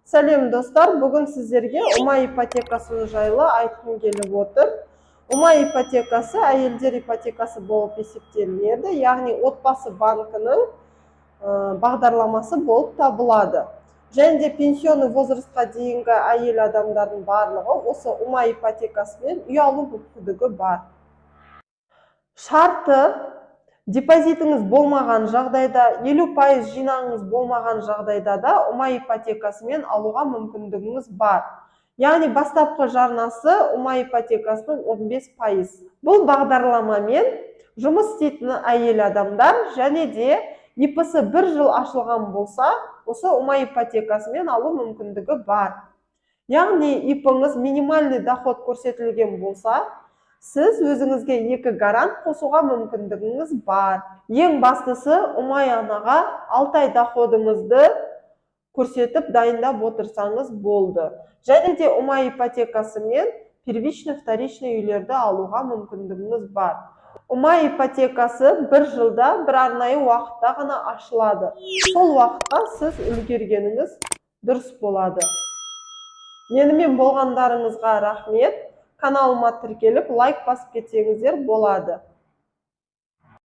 Сәлем достар, бүгін сіздерге ұма ипотекасы жайлы айтқым келіп отыр. Ұма ипотекасы әйелдер ипотекасы болып есептелінеді, яғни отбасы банкінің бағдарламасы болып табылады. Және де пенсионный возрастқа дейінгі әйел адамдардың барлығы осы ұма ипотекасымен үй алу мүмкіндігі бар. Шарты: депозитіңіз болмаған жағдайда, 50% жинағыңыз болмаған жағдайда да ұма ипотекасымен алуға мүмкіндігіңіз бар. Яғни бастапқы жарнасы ұма ипотекасының 15%. Бұл бағдарламамен жұмыс істейтін әйел адамдар және де ИП-сы 1 жыл ашылған болса, осы ұма ипотекасымен алу мүмкіндігі бар. Яғни ИП-ңыз минимальный доход көрсетілген болса, сіз өзіңізге 2 гарант қосуға мүмкіндігіңіз бар. Ең бастысы, ұмай анаға 6 ай доходыңызды көрсетіп дайындап отырсаңыз болды. Және де ұмай ипотекасымен первично-вторичный үйлерді алуға мүмкіндігіңіз бар. Ұмай ипотекасы 1 жылда бір арнайы уақытта ғана ашылады. Сол уақытқа сіз үлгергеніңіз дұрыс болады. Менімен болғандарыңызға рахмет. Каналыма тіркеліп, лайк басып кетсеңіздер болады.